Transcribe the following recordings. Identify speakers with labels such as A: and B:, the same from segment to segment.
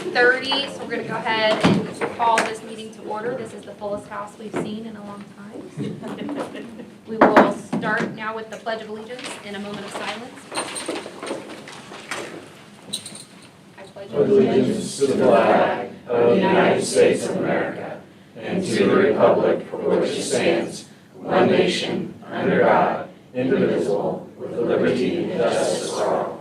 A: 8:30, so we're going to go ahead and call this meeting to order. This is the fullest house we've seen in a long time. We will start now with the Pledge of Allegiance in a moment of silence. I pledge
B: Allegiance to the flag of the United States of America and to the republic for which it stands, one nation, under God, indivisible, with liberty and justice for all.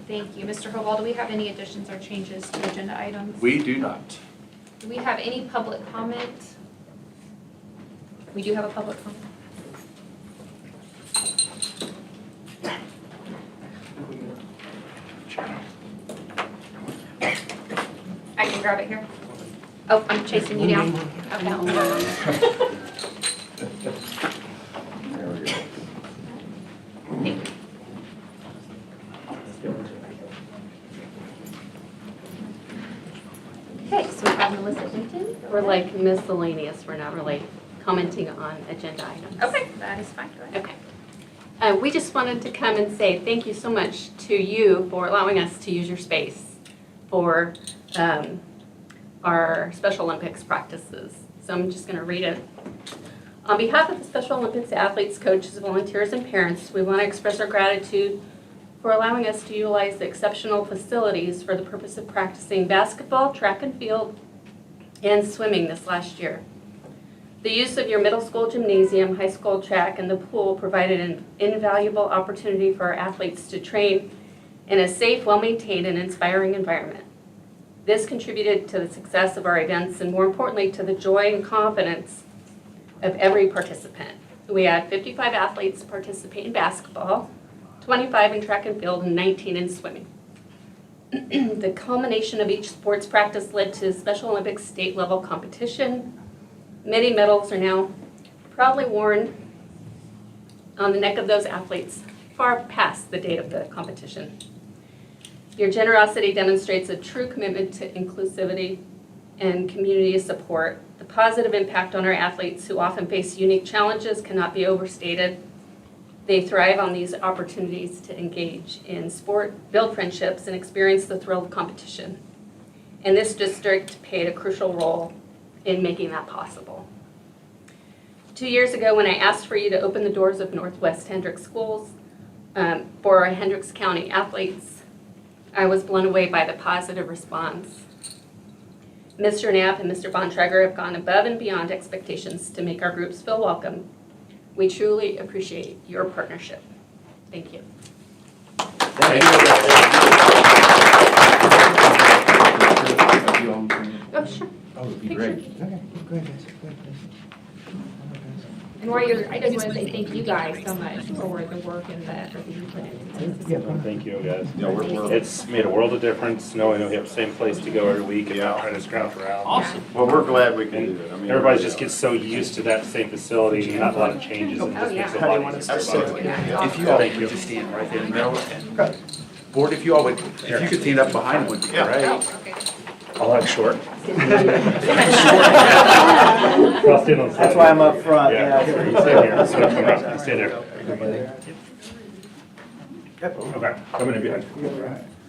A: Thank you. Mr. Hoball, do we have any additions or changes to agenda items?
C: We do not.
A: Do we have any public comment? We do have a public comment. I can grab it here. Oh, I'm chasing you down. Okay.
C: There we go.
A: Thank you. Okay, so we have Melissa Hinton.
D: We're like miscellaneous, we're not really commenting on agenda items.
A: Okay, that is fine. Go ahead.
D: Okay. We just wanted to come and say thank you so much to you for allowing us to use your space for our Special Olympics practices. So I'm just going to read it. On behalf of the Special Olympics athletes, coaches, volunteers, and parents, we want to express our gratitude for allowing us to utilize the exceptional facilities for the purpose of practicing basketball, track and field, and swimming this last year. The use of your middle school gymnasium, high school track, and the pool provided an invaluable opportunity for our athletes to train in a safe, well-maintained, and inspiring environment. This contributed to the success of our events and, more importantly, to the joy and confidence of every participant. We had 55 athletes participate in basketball, 25 in track and field, and 19 in swimming. The culmination of each sports practice led to Special Olympics state-level competition. Many medals are now proudly worn on the neck of those athletes far past the date of the competition. Your generosity demonstrates a true commitment to inclusivity and community support. The positive impact on our athletes, who often face unique challenges, cannot be overstated. They thrive on these opportunities to engage in sport, build friendships, and experience the thrill of competition. And this district played a crucial role in making that possible. 2 years ago, when I asked for you to open the doors of Northwest Hendricks schools for our Hendricks County athletes, I was blown away by the positive response. Mr. Knapp and Mr. Bontrager have gone above and beyond expectations to make our groups feel welcome. We truly appreciate your partnership. Thank you.
C: Thank you.
D: Oh, sure.
C: Oh, it'd be great.
E: Okay, go ahead, guys.
A: And while you're, I just want to say thank you guys so much for the work and the effort that you put into this.
F: Thank you, guys.
C: Yeah, we're
F: It's made a world of difference knowing that we have the same place to go every week and not trying to scrounge around.
C: awesome.
E: Well, we're glad we can
F: And
E: do it. I mean,
F: everybody just gets so used to that same facility and not a lot of changes. It just makes it a lot easier.
E: Absolutely.
C: If you all would just stand right there in the middle. Board, if you all would, if you could stand up behind them would be great.
A: Okay.
F: I'll have short. Crossed in on the
E: That's
F: side.
E: why I'm up front,
F: Yeah,
E: yeah.
F: you stay here. So come up, you stay there. Okay, come in behind.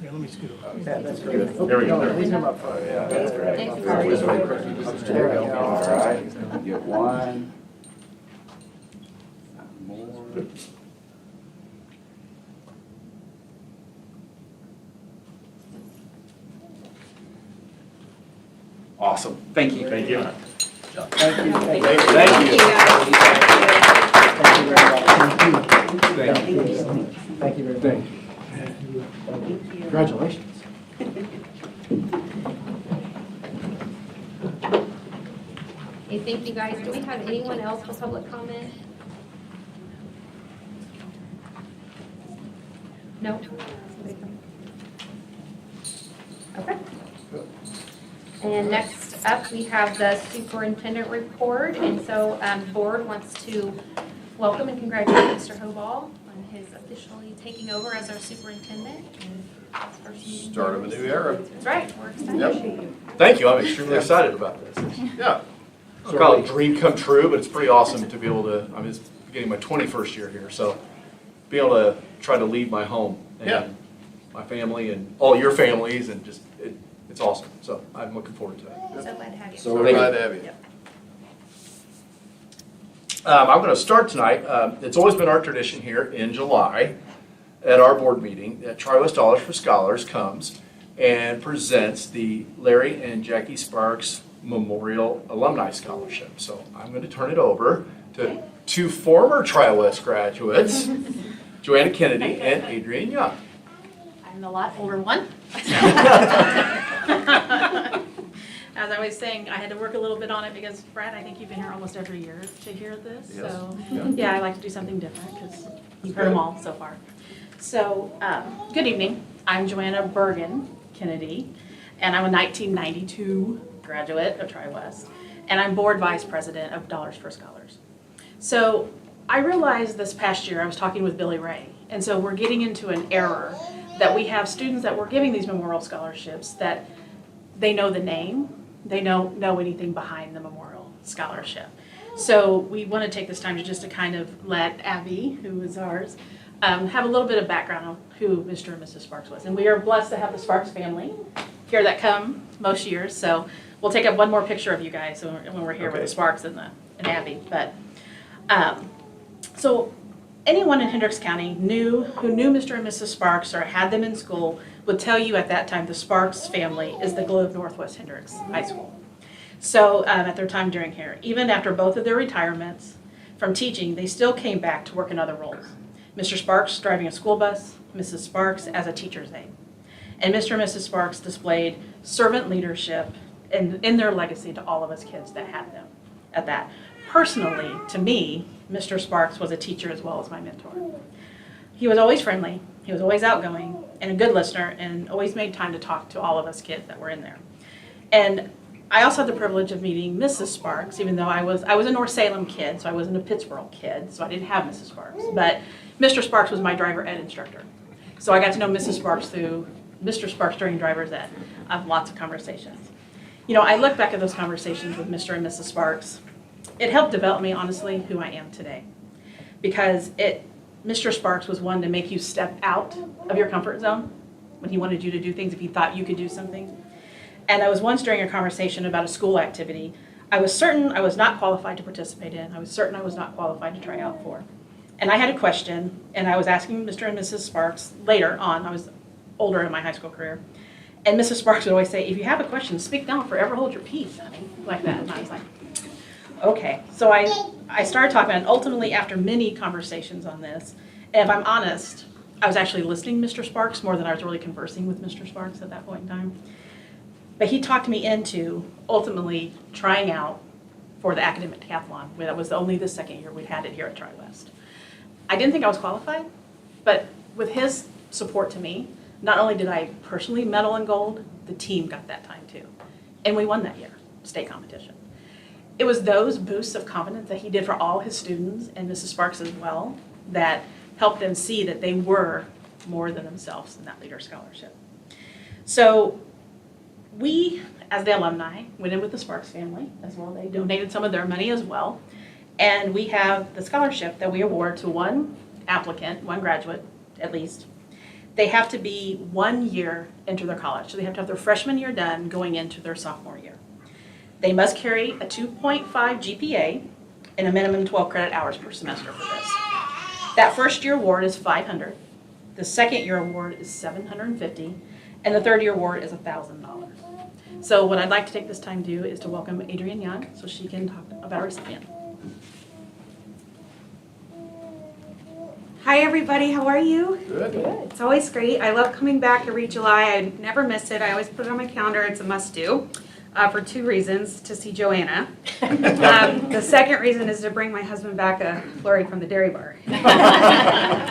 E: Yeah, that's great.
F: There we go.
E: No, leave him up front, yeah, that's great.
A: Thank you.
E: There we go. All right, get one. More.
C: Awesome. Thank you.
F: Thank you.
E: Thank you.
C: Thank you.
E: Thank you very much.
C: Thank you.
E: Thank you very much. Congratulations.
A: Hey, thank you guys. Do we have anyone else for public comment? No? Okay. And next up, we have the superintendent report. And so board wants to welcome and congratulate Mr. Hoball on his officially taking over as our superintendent. And
G: Start of a new era.
A: That's right, we're excited.
G: Yep.
H: Thank you, I'm extremely excited about this.
G: Yeah.
H: Sort of a dream come true, but it's pretty awesome to be able to, I'm just getting my 21st year here, so be able to try to lead my home
G: Yeah.
H: and my family and all your families and just, it's awesome. So I'm looking forward to it.
A: So glad to have you.
G: So we're glad to have you.
H: I'm going to start tonight. It's always been our tradition here in July at our board meeting that Tri-West Dollars for Scholars comes and presents the Larry and Jackie Sparks Memorial Alumni Scholarship. So I'm going to turn it over to two former Tri-West graduates, Joanna Kennedy and Adrienne Young.
I: I'm the lot older one. As I was saying, I had to work a little bit on it because, Brad, I think you've been here almost every year to hear this.
G: Yes.
I: So,
G: Yeah.
I: yeah, I like to do something different because you've heard them all so far. So, good evening. I'm Joanna Bergen Kennedy, and I'm a 1992 graduate of Tri-West, and I'm board vice president of Dollars for Scholars. So, I realized this past year, I was talking with Billy Ray, and so we're getting into an era that we have students that we're giving these memorial scholarships that they know the name, they don't know anything behind the memorial scholarship. So we want to take this time to kind of let Abby, who is ours, have a little bit of background on who Mr. and Mrs. Sparks was. And we are blessed to have the Sparks family here that come most years. So we'll take up one more picture of you guys when we're here with the Sparks and Abby. But so anyone in Hendricks County who knew Mr. and Mrs. Sparks or had them in school would tell you at that time the Sparks family is the glue of Northwest Hendricks High School. So at their time during here, even after both of their retirements from teaching, they still came back to work in other roles. Mr. Sparks driving a school bus, Mrs. Sparks as a teacher's aide. And Mr. and Mrs. Sparks displayed servant leadership in their legacy to all of us kids that had them at that. Personally, to me, Mr. Sparks was a teacher as well as my mentor. He was always friendly, he was always outgoing, and a good listener, and always made time to talk to all of us kids that were in there. And I also had the privilege of meeting Mrs. Sparks, even though I was a North Salem kid, so I wasn't a Pittsburgh kid, so I didn't have Mrs. Sparks. But Mr. Sparks was my driver ed instructor. So I got to know Mrs. Sparks through Mr. Sparks during driver's ed. I have lots of conversations. You know, I look back at those conversations with Mr. and Mrs. Sparks. It helped develop me, honestly, who I am today. Because Mr. Sparks was one to make you step out of your comfort zone when he wanted you to do things if he thought you could do something. And I was once during a conversation about a school activity, I was certain I was not qualified to participate in. I was certain I was not qualified to try out for. And I had a question, and I was asking Mr. and Mrs. Sparks later on. I was older in my high school career. And Mrs. Sparks would always say, if you have a question, speak now, forever hold your peace, honey, like that. And I was like, okay. So I started talking, and ultimately after many conversations on this, and if I'm honest, I was actually listening to Mr. Sparks more than I was really conversing with Mr. Sparks at that point in time. But he talked me into ultimately trying out for the academic decathlon, where that was only the second year we'd had it here at Tri-West. I didn't think I was qualified, but with his support to me, not only did I personally medal in gold, the team got that time too. And we won that year, state competition. It was those boosts of confidence that he did for all his students, and Mrs. Sparks as well, that helped them see that they were more than themselves in that leader scholarship. So we, as the alumni, went in with the Sparks family as well. They donated some of their money as well. And we have the scholarship that we award to one applicant, one graduate at least. They have to be 1 year into their college. So they have to have their freshman year done going into their sophomore year. They must carry a 2.5 GPA and a minimum 12 credit hours per semester for this. That first year award is $500. The second year award is $750. And the third year award is $1,000. So what I'd like to take this time to do is to welcome Adrienne Young so she can talk about our recipient.
J: Hi everybody, how are you?
G: Good.
J: It's always great. I love coming back every July. I never miss it. I always put it on my calendar. It's a must-do for two reasons: to see Joanna. The second reason is to bring my husband back a flurry from the dairy bar.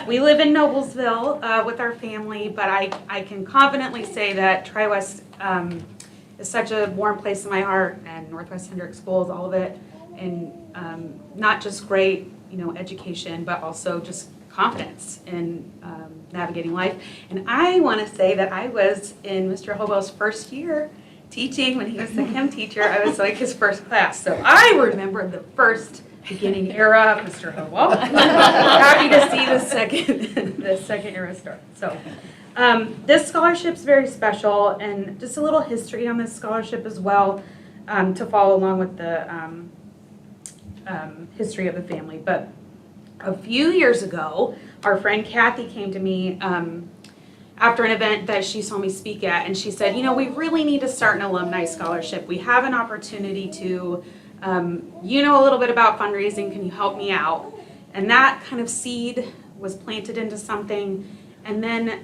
J: We live in Noblesville with our family, but I can confidently say that Tri-West is such a warm place in my heart, and Northwest Hendricks Schools, all of it, and not just great, education, but also just confidence in navigating life. And I want to say that I was in Mr. Hobel's first year teaching when he was the chem teacher. I was like his first class. So I remember the first beginning era of Mr. Hobel. Happy to see the second era start. So this scholarship is very special, and just a little history on this scholarship as well, to follow along with the history of the family. But a few years ago, our friend Kathy came to me after an event that she saw me speak at, and she said, you know, we really need to start an alumni scholarship. We have an opportunity to, you know a little bit about fundraising, can you help me out? And that kind of seed was planted into something, and then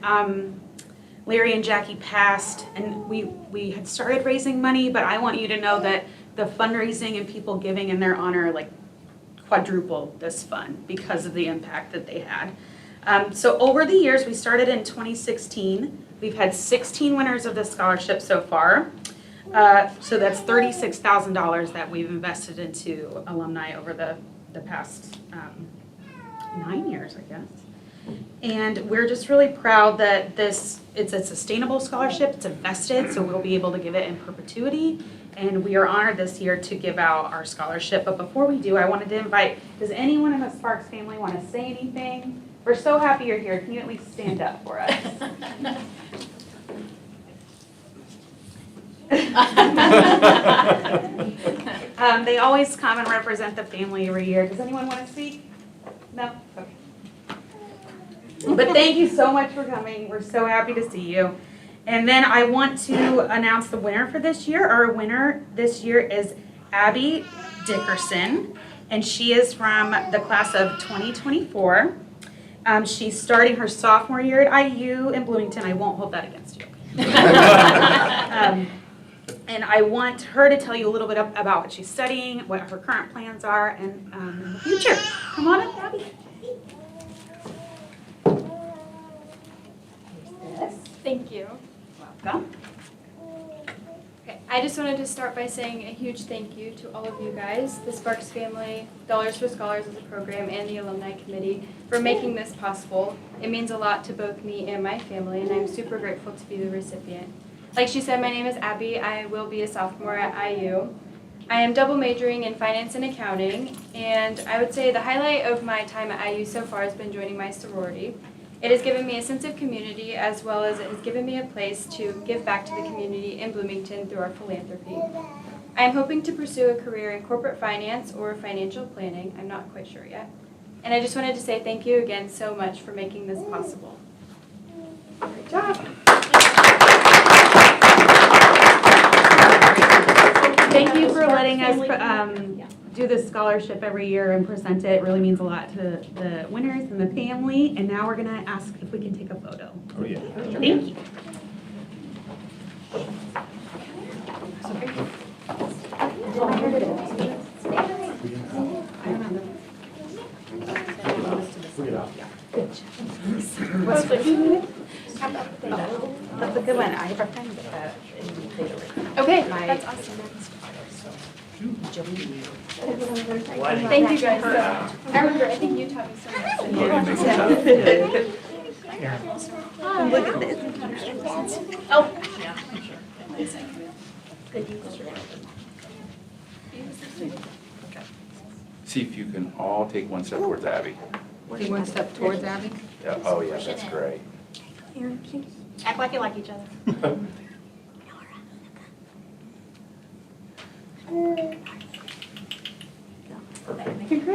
J: Larry and Jackie passed, and we had started raising money, but I want you to know that the fundraising and people giving in their honor like quadrupled this fund because of the impact that they had. So over the years, we started in 2016. We've had 16 winners of this scholarship so far. So that's $36,000 that we've invested into alumni over the past 9 years, I guess. And we're just really proud that it's a sustainable scholarship. It's invested, so we'll be able to give it in perpetuity. And we are honored this year to give out our scholarship. But before we do, I wanted to invite, does anyone in the Sparks family want to say anything? We're so happy you're here. Can you at least stand up for us? They always come and represent the family every year. Does anyone want to speak? No? Okay. But thank you so much for coming. We're so happy to see you. And then I want to announce the winner for this year. Our winner this year is Abby Dickerson, and she is from the class of 2024. She's starting her sophomore year at IU in Bloomington. I won't hold that against you. And I want her to tell you a little bit about what she's studying, what her current plans are, and in the future. Come on up, Abby.
G: Thank you.
J: Welcome.
G: Okay, I just wanted to start by saying a huge thank you to all of you guys, the Sparks family, Dollars for Scholars as a program, and the Alumni Committee for making this possible. It means a lot to both me and my family, and I'm super grateful to be the recipient. Like she said, my name is Abby. I will be a sophomore at IU. I am double majoring in finance and accounting, and I would say the highlight of my time at IU so far has been joining my sorority. It has given me a sense of community, as well as it has given me a place to give back to the community in Bloomington through our philanthropy. I am hoping to pursue a career in corporate finance or financial planning. I'm not quite sure yet. And I just wanted to say thank you again so much for making this possible. Great job.
J: Thank you for letting us do this scholarship every year and present it. It really means a lot to the winners and the family. And now we're going to ask if we can take a photo.
C: Oh, yeah.
J: Thank you. What's the That's a good one. I have a friend that
G: Okay, that's awesome. Thank you guys so much. I remember, I think you taught me so much.
J: Look at this.
G: Oh.
C: See if you can all take one step towards Abby.
D: Take one step towards Abby.
C: Yeah, oh, yeah, that's great.
I: Act like you like each other.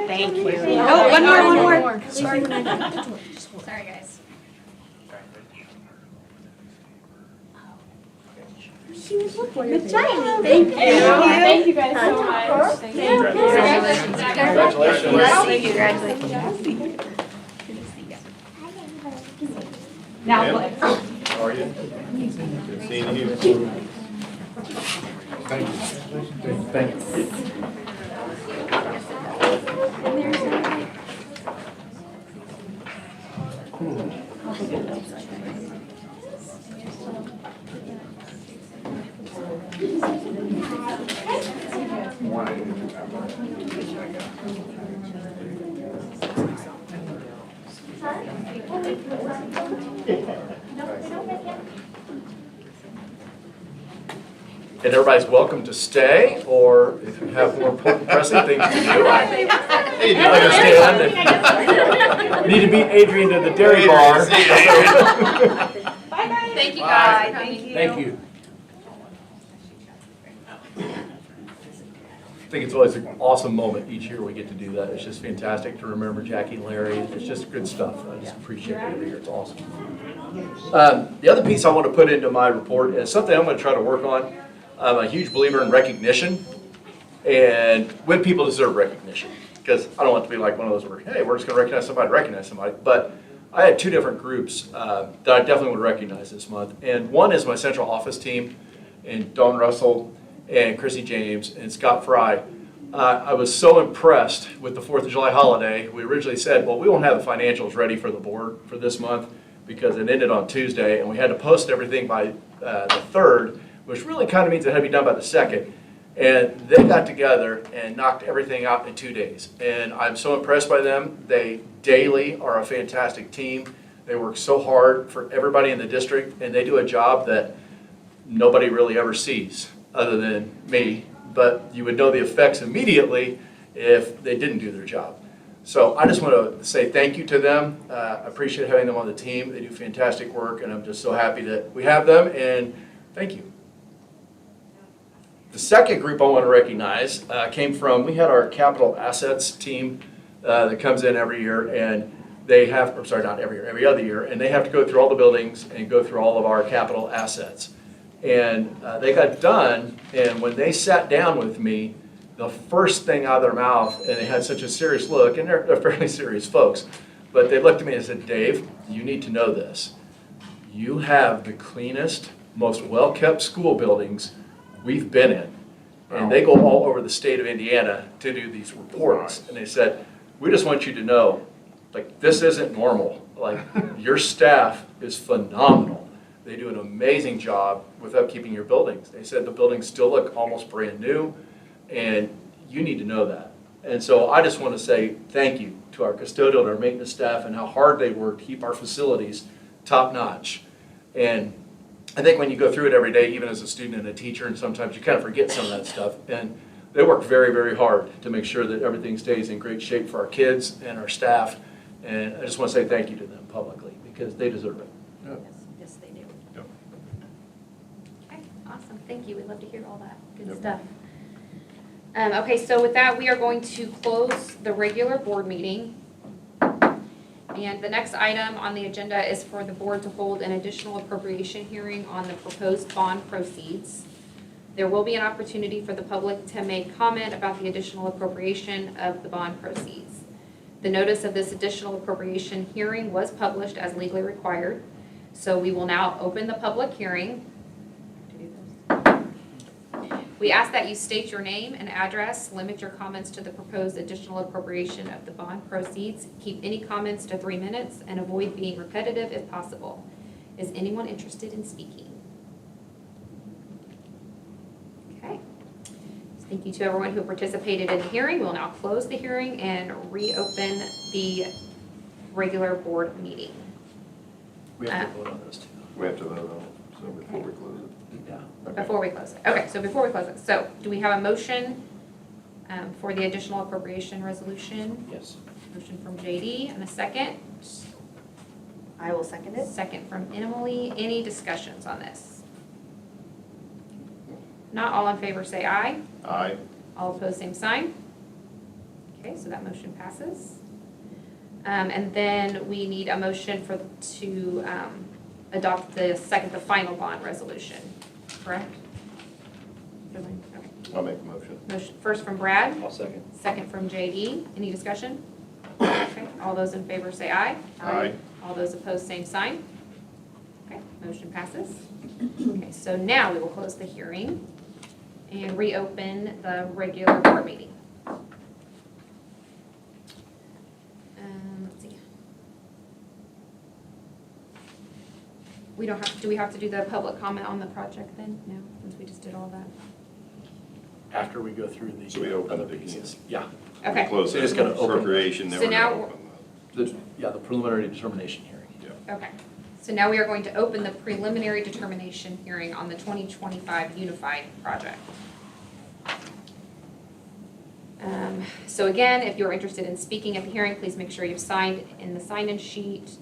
J: Thank you.
G: Oh,
J: one more.
G: Sorry, guys.
J: Good job.
G: Thank you. Thank you guys so much. Thank you.
H: Congratulations.
J: Congratulations. Now what?
B: How are you? Good seeing you. Thank you. Thank you.
H: And everybody's welcome to stay, or if you have more important pressing things to do, I understand. And need to beat Adrian to the dairy bar.
A: Thank you guys for coming.
H: Thank you. I think it's always an awesome moment each year we get to do that. It's just fantastic to remember Jackie and Larry. It's just good stuff. I just appreciate it every year. It's awesome. The other piece I want to put into my report is something I'm going to try to work on. I'm a huge believer in recognition and when people deserve recognition. Because I don't want it to be like one of those where, hey, we're just going to recognize somebody. But I had two different groups that I definitely would recognize this month. And one is my central office team, and Dawn Russell, and Chrissy James, and Scott Fry. I was so impressed with the 4th of July holiday. We originally said, well, we won't have the financials ready for the board for this month because it ended on Tuesday, and we had to post everything by the 3rd, which really kind of means it had to be done by the 2nd. And they got together and knocked everything out in 2 days. And I'm so impressed by them. They daily are a fantastic team. They work so hard for everybody in the district, and they do a job that nobody really ever sees other than me, but you would know the effects immediately if they didn't do their job. So I just want to say thank you to them. I appreciate having them on the team. They do fantastic work, and I'm just so happy that we have them, and thank you. The second group I want to recognize came from, we had our capital assets team that comes in every year, and they have, or sorry, not every year, every other year, and they have to go through all the buildings and go through all of our capital assets. And they got done, and when they sat down with me, the first thing out of their mouth, and they had such a serious look, and they're fairly serious folks, but they looked at me and said, Dave, you need to know this. You have the cleanest, most well-kept school buildings we've been in. And they go all over the state of Indiana to do these reports. And they said, we just want you to know, like, this isn't normal. Like, your staff is phenomenal. They do an amazing job with upkeeping your buildings. They said the buildings still look almost brand new, and you need to know that. And so I just want to say thank you to our custodial and our maintenance staff and how hard they work to keep our facilities top notch. And I think when you go through it every day, even as a student and a teacher, and sometimes you kind of forget some of that stuff, and they work very, very hard to make sure that everything stays in great shape for our kids and our staff. And I just want to say thank you to them publicly because they deserve it.
A: Yes, they do. Okay, awesome. Thank you. We'd love to hear all that good stuff. Okay, so with that, we are going to close the regular board meeting. And the next item on the agenda is for the board to hold an additional appropriation hearing on the proposed bond proceeds. There will be an opportunity for the public to make comment about the additional appropriation of the bond proceeds. The notice of this additional appropriation hearing was published as legally required. So we will now open the public hearing. We ask that you state your name and address, limit your comments to the proposed additional appropriation of the bond proceeds, keep any comments to 3 minutes, and avoid being repetitive if possible. Is anyone interested in speaking? Okay. Thank you to everyone who participated in the hearing. We'll now close the hearing and reopen the regular board meeting.
H: We have to vote on this too.
E: We have to vote on it, so before we close it.
H: Yeah.
A: Before we close it. Okay, so before we close it. So do we have a motion for the additional appropriation resolution?
H: Yes.
A: Motion from JD and a second.
K: I will second it.
A: Second from Emily. Any discussions on this? Not all in favor say aye.
E: Aye.
A: All opposed, same sign. Okay, so that motion passes. And then we need a motion to adopt the final bond resolution, correct? Okay.
E: I'll make the motion.
A: Motion first from Brad,
H: I'll second.
A: second from JD. Any discussion? Okay, all those in favor say aye.
E: Aye.
A: All those opposed, same sign. Okay, motion passes. Okay, so now we will close the hearing and reopen the regular board meeting. Let's see. We don't have, do we have to do the public comment on the project then? No, since we just did all that.
H: After we go through the
E: So we open
H: other
E: it
H: pieces. Yeah.
A: Okay.
E: Close
H: So
E: it.
H: just gonna open-
E: Appropriation, then
A: So
E: we're
A: now
E: gonna open
H: The preliminary determination hearing.
A: Okay, so now we are going to open the preliminary determination hearing on the 2025 Unified Project. So again, if you're interested in speaking at the hearing, please make sure you've signed in the sign-in sheet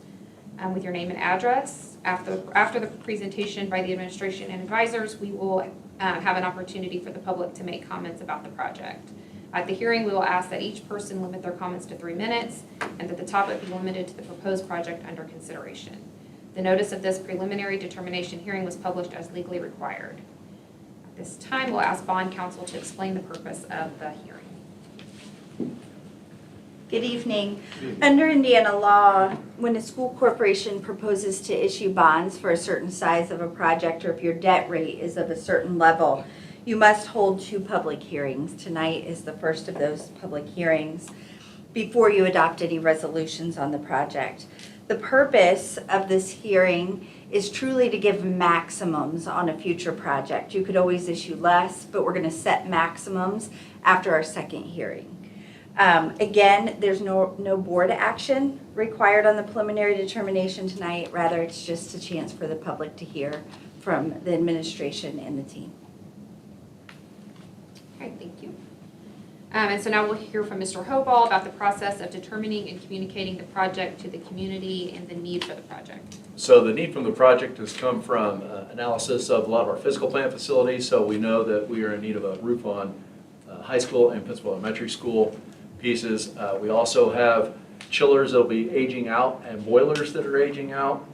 A: with your name and address. After the presentation by the administration and advisors, we will have an opportunity for the public to make comments about the project. At the hearing, we will ask that each person limit their comments to 3 minutes and that the topic be limited to the proposed project under consideration. The notice of this preliminary determination hearing was published as legally required. At this time, we'll ask bond counsel to explain the purpose of the hearing.
K: Good evening. Under Indiana law, when a school corporation proposes to issue bonds for a certain size of a project, or if your debt rate is of a certain level, you must hold 2 public hearings. Tonight is the first of those public hearings before you adopt any resolutions on the project. The purpose of this hearing is truly to give maximums on a future project. You could always issue less, but we're going to set maximums after our second hearing. Again, there's no board action required on the preliminary determination tonight. Rather, it's just a chance for the public to hear from the administration and the team.
A: Okay, thank you. And so now we'll hear from Mr. Hoball about the process of determining and communicating the project to the community and the need for the project.
H: So the need from the project has come from analysis of a lot of our physical plant facilities. So we know that we are in need of a roof on high school and Pittsville Elementary School pieces. We also have chillers that will be aging out and boilers that are aging out.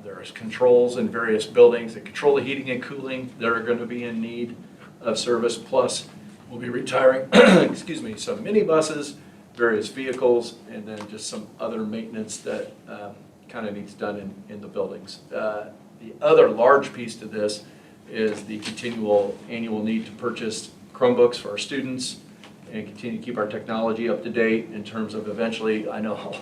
H: There's controls in various buildings that control the heating and cooling that are going to be in need of service. Plus, we'll be retiring, excuse me, some minibuses, various vehicles, and then just some other maintenance that kind of needs done in the buildings. The other large piece to this is the continual annual need to purchase Chromebooks for our students and continue to keep our technology up to date in terms of eventually, I know,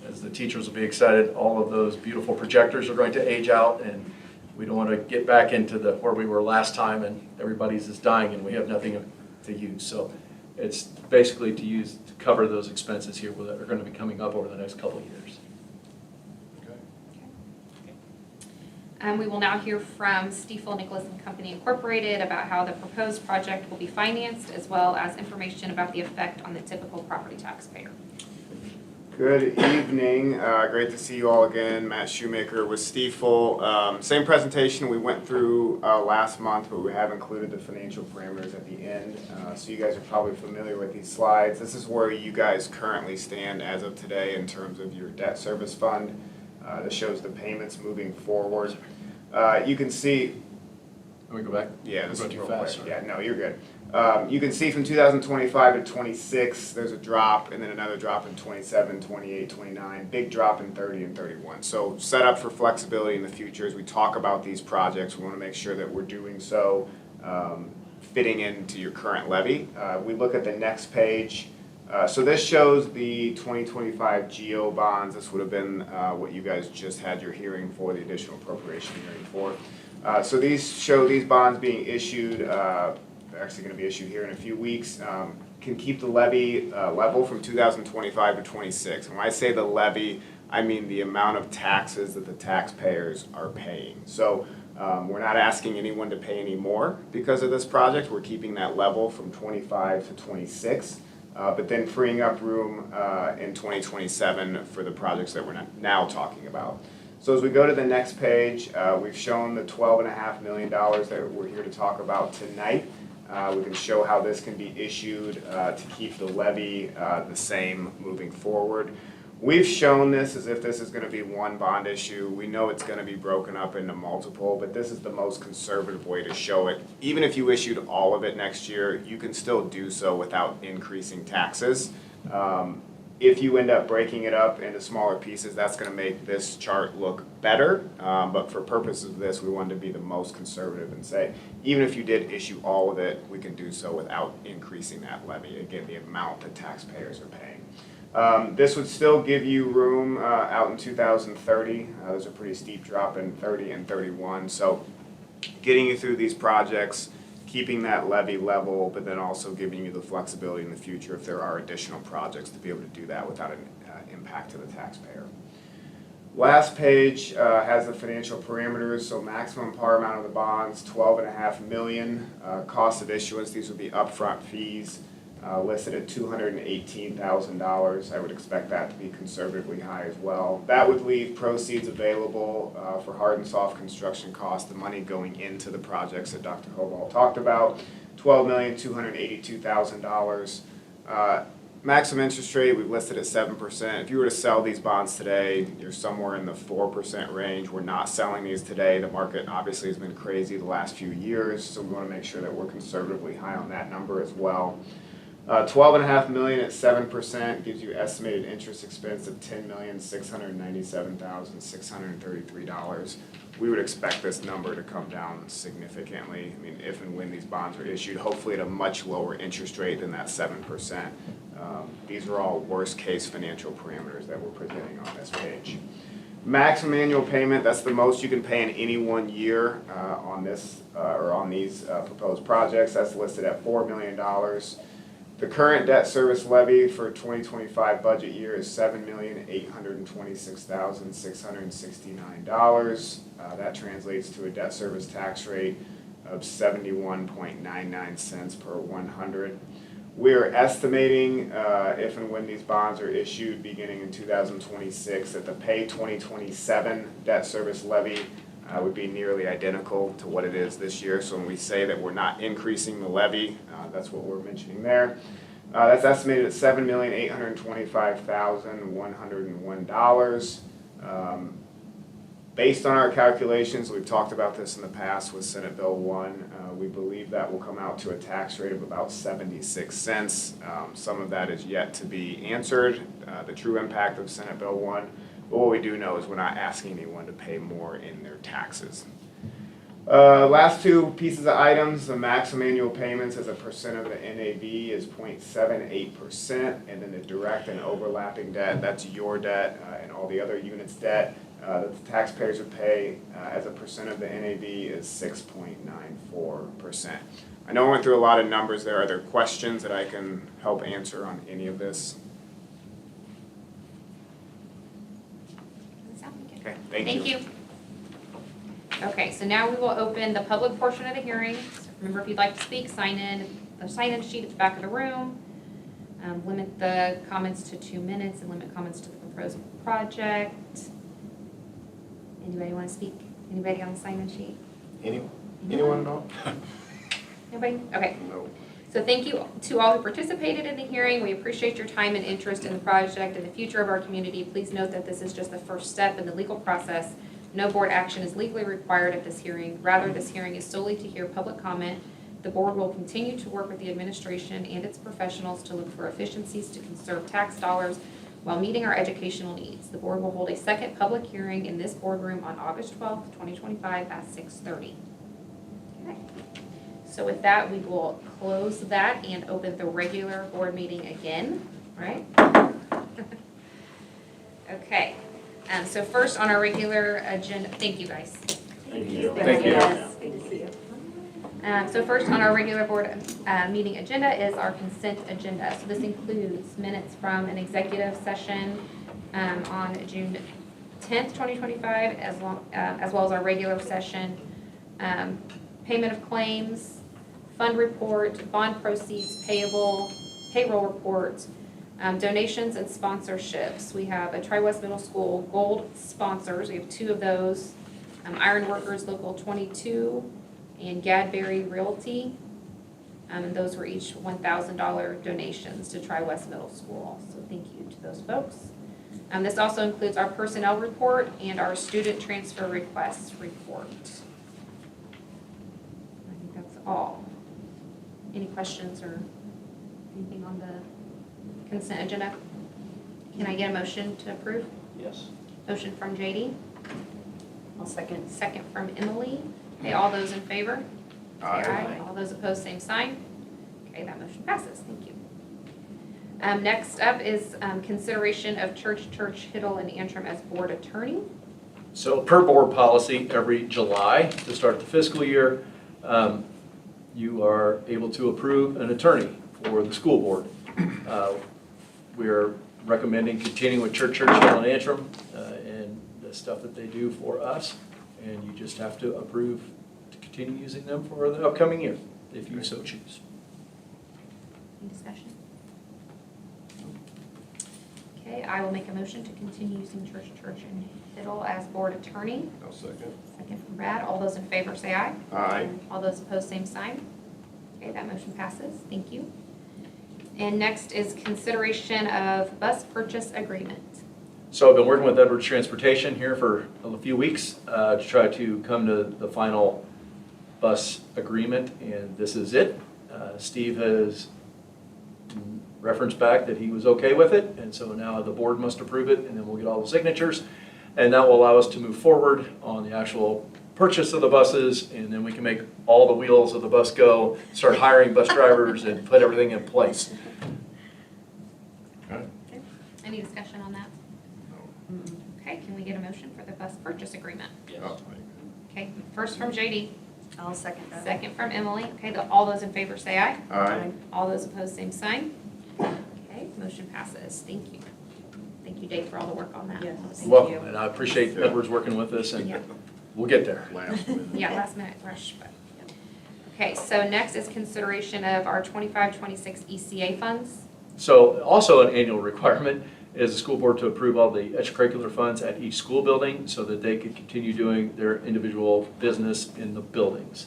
H: as the teachers will be excited, all of those beautiful projectors are going to age out, and we don't want to get back into where we were last time and everybody's is dying and we have nothing to use. So it's basically to cover those expenses here that are going to be coming up over the next couple of years.
A: We will now hear from Stiefel Nicholas and Company Incorporated about how the proposed project will be financed, as well as information about the effect on the typical property taxpayer.
L: Good evening. Great to see you all again. Matt Shoemaker with Stiefel. Same presentation we went through last month, but we have included the financial parameters at the end. So you guys are probably familiar with these slides. This is where you guys currently stand as of today in terms of your debt service fund. This shows the payments moving forward. You can see.
H: Can we go back?
L: Yeah, this is
H: too
L: real
H: fast.
L: quick. Yeah, no, you're good. You can see from 2025 to 26, there's a drop, and then another drop in 27, 28, 29, big drop in 30 and 31. So set up for flexibility in the future as we talk about these projects. We want to make sure that we're doing so fitting into your current levy. We look at the next page. So this shows the 2025 GO bonds. This would have been what you guys just had your hearing for, the additional appropriation hearing for. So these show these bonds being issued, they're actually going to be issued here in a few weeks, can keep the levy level from 2025 to 26. And when I say the levy, I mean the amount of taxes that the taxpayers are paying. So we're not asking anyone to pay any more because of this project. We're keeping that level from 25 to 26. But then freeing up room in 2027 for the projects that we're now talking about. So as we go to the next page, we've shown the $12.5 million that we're here to talk about tonight. We can show how this can be issued to keep the levy the same moving forward. We've shown this as if this is going to be one bond issue. We know it's going to be broken up into multiple, but this is the most conservative way to show it. Even if you issued all of it next year, you can still do so without increasing taxes. If you end up breaking it up into smaller pieces, that's going to make this chart look better. But for purposes of this, we wanted to be the most conservative and say, even if you did issue all of it, we can do so without increasing that levy. Again, the amount that taxpayers are paying. This would still give you room out in 2030. There's a pretty steep drop in 30 and 31. So getting you through these projects, keeping that levy level, but then also giving you the flexibility in the future if there are additional projects to be able to do that without an impact to the taxpayer. Last page has the financial parameters, so maximum par amount of the bonds, $12.5 million. Cost of issuance, these would be upfront fees, listed at $218,000. I would expect that to be conservatively high as well. That would leave proceeds available for hard and soft construction costs, the money going into the projects that Dr. Hoball talked about, $12,282,000. Maximum interest rate, we've listed at 7%. If you were to sell these bonds today, you're somewhere in the 4% range. We're not selling these today. The market obviously has been crazy the last few years, so we want to make sure that we're conservatively high on that number as well. $12.5 million at 7% gives you estimated interest expense of $10,697,633. We would expect this number to come down significantly. I mean, if and when these bonds are issued, hopefully at a much lower interest rate than that 7%. These are all worst-case financial parameters that we're presenting on this page. Maximum annual payment, that's the most you can pay in any 1 year on this or on these proposed projects. That's listed at $4 million. The current debt service levy for 2025 budget year is $7,826,669. That translates to a debt service tax rate of 71.99 cents per 100. We are estimating, if and when these bonds are issued beginning in 2026, that the pay 2027 debt service levy would be nearly identical to what it is this year. So when we say that we're not increasing the levy, that's what we're mentioning there. That's estimated at $7,825,101. Based on our calculations, we've talked about this in the past with Senate Bill 1, we believe that will come out to a tax rate of about 76 cents. Some of that is yet to be answered, the true impact of Senate Bill 1. But what we do know is we're not asking anyone to pay more in their taxes. Last two pieces of items, the maximum annual payments as a percent of the NAV is 0.78%, and then the direct and overlapping debt, that's your debt and all the other units' debt that the taxpayers would pay as a percent of the NAV is 6.94%. I know I went through a lot of numbers there. Are there questions that I can help answer on any of this? Okay, thank you.
A: Okay, so now we will open the public portion of the hearing. So remember, if you'd like to speak, sign in the sign-in sheet at the back of the room. Limit the comments to 2 minutes and limit comments to the proposed project. Anybody want to speak? Anybody on the sign-in sheet?
H: Anyone at all?
A: Nobody? Okay.
H: No.
A: So thank you to all who participated in the hearing. We appreciate your time and interest in the project and the future of our community. Please note that this is just the first step in the legal process. No board action is legally required at this hearing. Rather, this hearing is solely to hear public comment. The board will continue to work with the administration and its professionals to look for efficiencies to conserve tax dollars while meeting our educational needs. The board will hold a second public hearing in this boardroom on August 12th, 2025 at 6:30. Okay. So with that, we will close that and open the regular board meeting again, right? Okay. So first on our regular agenda, thank you guys.
H: Thank you.
K: Thank you. Yes, good to see you.
A: So first on our regular board meeting agenda is our consent agenda. So this includes minutes from an executive session on June 10th, 2025, as well as our regular session, payment of claims, fund report, bond proceeds payable, payroll reports, donations and sponsorships. We have a Tri-West Middle School Gold sponsors. We have 2 of those, Iron Workers Local 22 and Gadberry Realty. And those were each $1,000 donations to Tri-West Middle School. So thank you to those folks. This also includes our personnel report and our student transfer requests report. I think that's all. Any questions or anything on the consent agenda? Can I get a motion to approve?
B: Yes.
A: Motion from JD.
K: I'll second.
A: Second from Emily. Okay, all those in favor? Say aye. All those opposed, same sign. Okay, that motion passes. Thank you. Next up is consideration of Church, Hiddle, and Antrim as board attorney.
H: So per board policy, every July to start the fiscal year, you are able to approve an attorney for the school board. We are recommending continuing with Church, Hiddle, and Antrim, and the stuff that they do for us, and you just have to approve to continue using them for the upcoming year, if you so choose.
A: Any discussion? Okay, I will make a motion to continue using Church and Fiddle as board attorney.
E: I'll second.
A: Second from Brad. All those in favor say aye.
E: Aye.
A: All those opposed, same sign. Okay, that motion passes. Thank you. And next is consideration of bus purchase agreement.
H: So I've been working with Edwards Transportation here for a few weeks to try to come to the final bus agreement, and this is it. Steve has referenced back that he was okay with it, and so now the board must approve it, and then we'll get all the signatures, and that will allow us to move forward on the actual purchase of the buses, and then we can make all the wheels of the bus go, start hiring bus drivers, and put everything in place.
A: Any discussion on that? Okay, can we get a motion for the bus purchase agreement?
E: I'll
A: Okay, first from JD,
K: I'll second that.
A: second from Emily. Okay, all those in favor say aye.
E: Aye.
A: All those opposed, same sign. Okay, motion passes. Thank you. Thank you, Dave, for all the work on that.
K: Yes.
A: Thank
H: Welcome,
A: you.
H: and I appreciate Edwards working with us, and
A: Yeah.
H: we'll get there.
E: Last minute.
A: Yeah, last minute rush, but. Okay, so next is consideration of our 25-26 ECA funds.
H: So also an annual requirement is the school board to approve all the extracurricular funds at each school building so that they could continue doing their individual business in the buildings.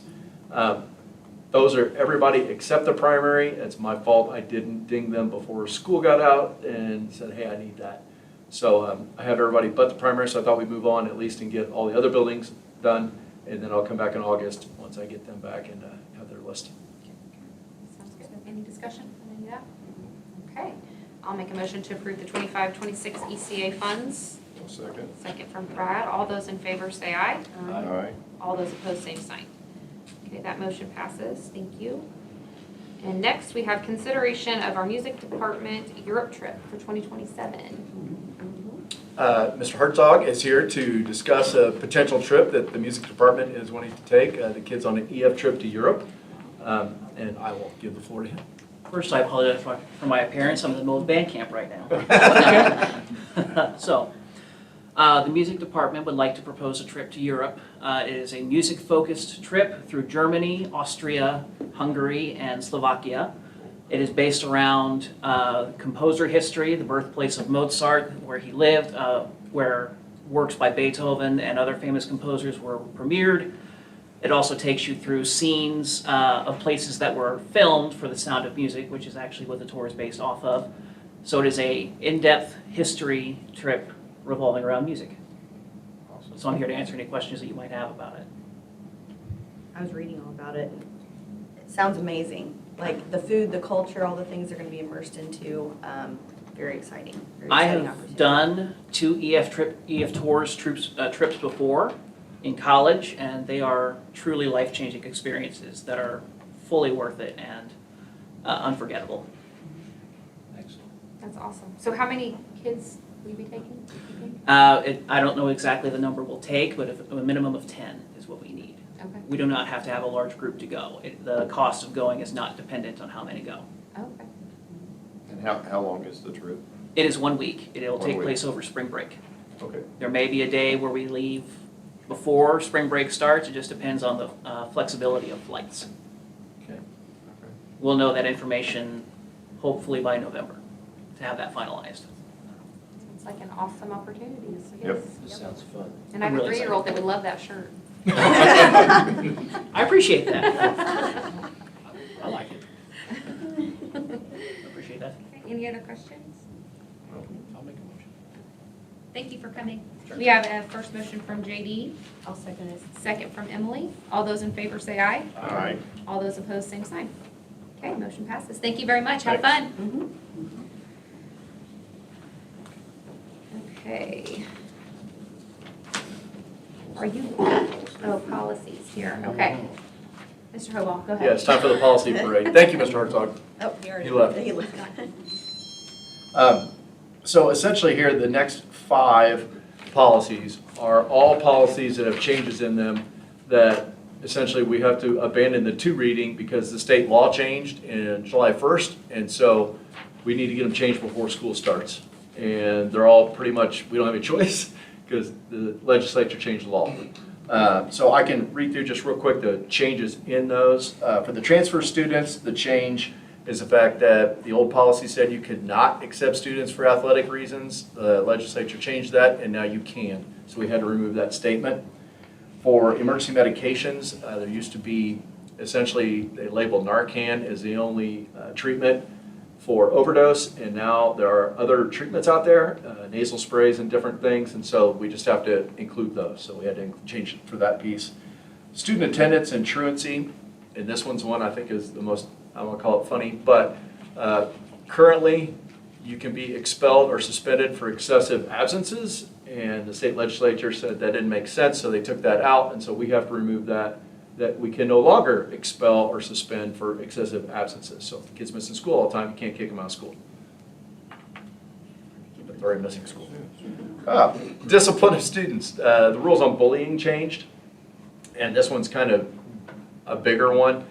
H: Those are everybody except the primary. It's my fault. I didn't ding them before school got out and said, hey, I need that. So I have everybody but the primary, so I thought we'd move on at least and get all the other buildings done. And then I'll come back in August once I get them back and have their list.
A: Sounds good. Any discussion on any of that? Okay, I'll make a motion to approve the 25-26 ECA funds.
E: I'll second.
A: Second from Brad. All those in favor say aye.
E: Aye.
A: All those opposed, same sign. Okay, that motion passes. Thank you. And next, we have consideration of our music department Europe trip for 2027.
H: Mr. Herzog is here to discuss a potential trip that the music department is wanting to take, the kids on an EF trip to Europe. And I will give the floor to him.
M: First, I apologize for my appearance. I'm in the middle of band camp right now. So, the music department would like to propose a trip to Europe. It is a music-focused trip through Germany, Austria, Hungary, and Slovakia. It is based around composer history, the birthplace of Mozart, where he lived, where works by Beethoven and other famous composers were premiered. It also takes you through scenes of places that were filmed for The Sound of Music, which is actually what the tour is based off of. So it is a in-depth history trip revolving around music.
E: Awesome.
M: So I'm here to answer any questions that you might have about it.
K: I was reading all about it. It sounds amazing. Like the food, the culture, all the things they're going to be immersed into. Very exciting. Very
M: I
K: exciting
M: have
K: opportunity.
M: done 2 EF tours trips before in college, and they are truly life-changing experiences that are fully worth it and unforgettable.
A: That's awesome. So how many kids will you be taking?
M: I don't know exactly the number we'll take, but a minimum of 10 is what we need.
A: Okay.
M: We do not have to have a large group to go. The cost of going is not dependent on how many go.
A: Okay.
E: And how long is the trip?
M: It is 1 week. It'll
E: 1
M: take
E: week.
M: place over spring break.
E: Okay.
M: There may be a day where we leave before spring break starts. It just depends on the flexibility of flights.
H: Okay.
M: We'll know that information hopefully by November to have that finalized.
A: It's like an awesome opportunity. So
E: Yep.
A: yes.
E: This sounds fun.
A: And I have
M: I'm
A: a
M: really
A: 3-year-old that would love that shirt.
M: I appreciate that. I like it. I appreciate that.
A: Okay, any other questions?
E: I'll make a motion.
A: Thank you for coming. We have a first motion from JD.
K: I'll second it.
A: Second from Emily. All those in favor say aye.
E: Aye.
A: All those opposed, same sign. Okay, motion passes. Thank you very much. Have fun. Okay. Are you, policies here. Okay. Mr. Hoball, go ahead.
H: Yeah, it's time for the policy parade. Thank you, Mr. Herzog.
K: Oh, he already
H: He left.
K: He left.
H: So essentially here, the next 5 policies are all policies that have changes in them that essentially we have to abandon the 2 reading because the state law changed in July 1st. And so we need to get them changed before school starts. And they're all pretty much, we don't have a choice because the legislature changed the law. So I can read through just real quick the changes in those. For the transfer students, the change is the fact that the old policy said you could not accept students for athletic reasons. The legislature changed that, and now you can. So we had to remove that statement. For emergency medications, there used to be, essentially, they labeled Narcan as the only treatment for overdose, and now there are other treatments out there, nasal sprays and different things, and so we just have to include those. So we had to change it for that piece. Student attendance and truancy, and this one's one I think is the most, I don't want to call it funny, but currently you can be expelled or suspended for excessive absences, and the state legislature said that didn't make sense, so they took that out, and so we have to remove that we can no longer expel or suspend for excessive absences. So if the kid's missing school all the time, you can't kick them out of school. Or missing school. Discipline of students. The rules on bullying changed, and this one's kind of a bigger one.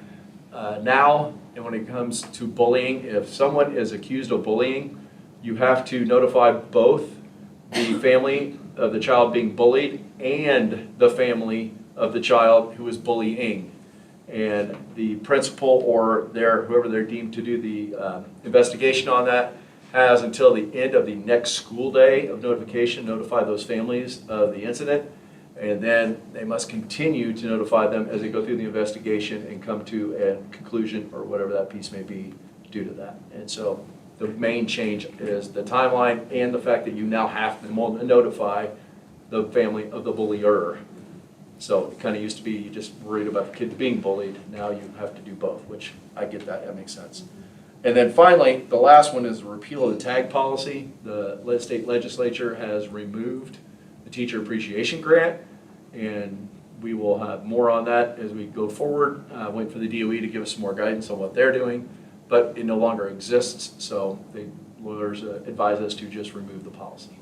H: Now, and when it comes to bullying, if someone is accused of bullying, you have to notify both the family of the child being bullied and the family of the child who is bullying. And the principal or whoever they're deemed to do the investigation on that has until the end of the next school day of notification, notify those families of the incident. And then they must continue to notify them as they go through the investigation and come to a conclusion or whatever that piece may be due to that. And so the main change is the timeline and the fact that you now have to notify the family of the bullier. So it kind of used to be you just worried about the kid being bullied. Now you have to do both, which I get that. That makes sense. And then finally, the last one is the repeal of the tag policy. The state legislature has removed the teacher appreciation grant, and we will have more on that as we go forward. Wait for the DOE to give us some more guidance on what they're doing, but it no longer exists, so the lawyers advise us to just remove the policy.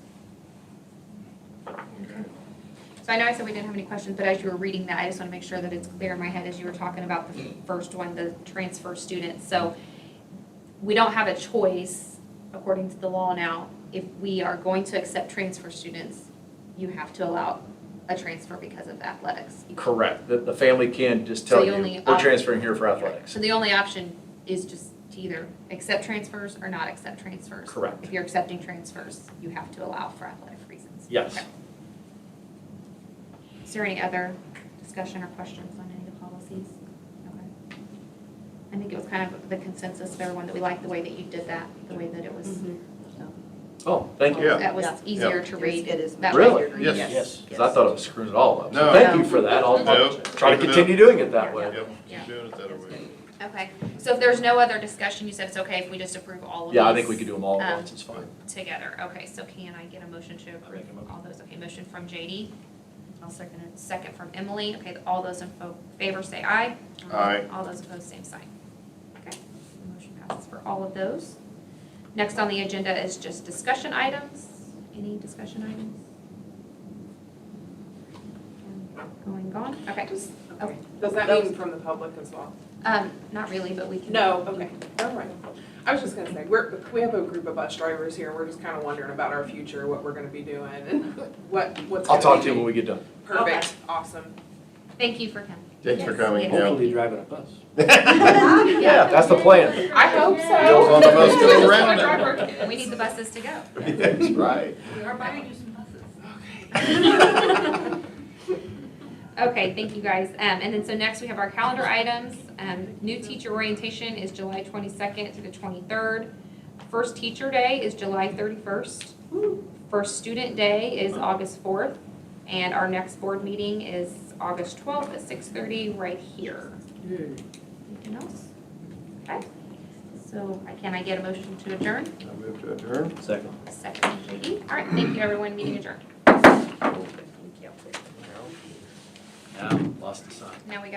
A: So I know I said we didn't have any questions, but as you were reading that, I just want to make sure that it's clear in my head as you were talking about the first one, the transfer students. So we don't have a choice, according to the law now, if we are going to accept transfer students, you have to allow a transfer because of athletics.
H: Correct. The family can just tell you, we're transferring here for athletics.
A: So the only option is just to either accept transfers or not accept transfers.
H: Correct.
A: If you're accepting transfers, you have to allow for athletic reasons.
H: Yes.
A: Okay. Is there any other discussion or questions on any of the policies? Okay. I think it was kind of the consensus of everyone that we liked the way that you did that, the way that it was.
H: Oh, thank you.
A: That was easier to read.
K: It is.
A: That
H: Really?
A: way.
H: Yes. Because I thought it was screwing it all up. So
E: No.
H: thank you for that. I'll try to continue doing it that way.
E: Yep,
A: Yeah.
E: keep doing it that way.
A: Okay, so if there's no other discussion, you said it's okay if we just approve all of these?
H: Yeah, I think we could do them all at once. It's fine.
A: Together, okay, so can I get a motion to approve
H: make a motion.
A: all those? Okay, motion from JD. I'll second it. Second from Emily. Okay, all those in favor say aye.
E: Aye.
A: All those opposed, same sign. Okay, the motion passes for all of those. Next on the agenda is just discussion items. Any discussion items? Going, gone? Okay. Okay.
N: Does that mean from the public as well?
A: Not really, but we can.
N: No, okay, all right. I was just gonna say, we have a group of bus drivers here, we're just kinda wondering about our future, what we're gonna be doing, and what's
H: I'll
N: gonna
H: talk
N: be
H: to you when we get done.
N: Perfect, awesome.
A: Thank you for coming.
E: Thanks for
A: Yes,
E: coming,
A: yes,
E: yeah.
A: thank you.
C: driving a bus.
H: Yeah, that's the plan.
N: I hope so.
E: Don't want the bus to go around
N: Driver.
A: We need the buses to go.
E: That's right.
N: We are buying you some buses.
A: Okay, thank you guys. And then so next we have our calendar items. New teacher orientation is July 22nd to the 23rd. First teacher day is July 31st. First student day is August 4th. And our next board meeting is August 12th at 6:30 right here. Anything else? Okay. So can I get a motion to adjourn?
E: I move to adjourn.
C: Second.
A: Second, JD. All right, thank you, everyone. Meeting adjourned. Thank you.
C: Now, lost the sign.
A: Now we got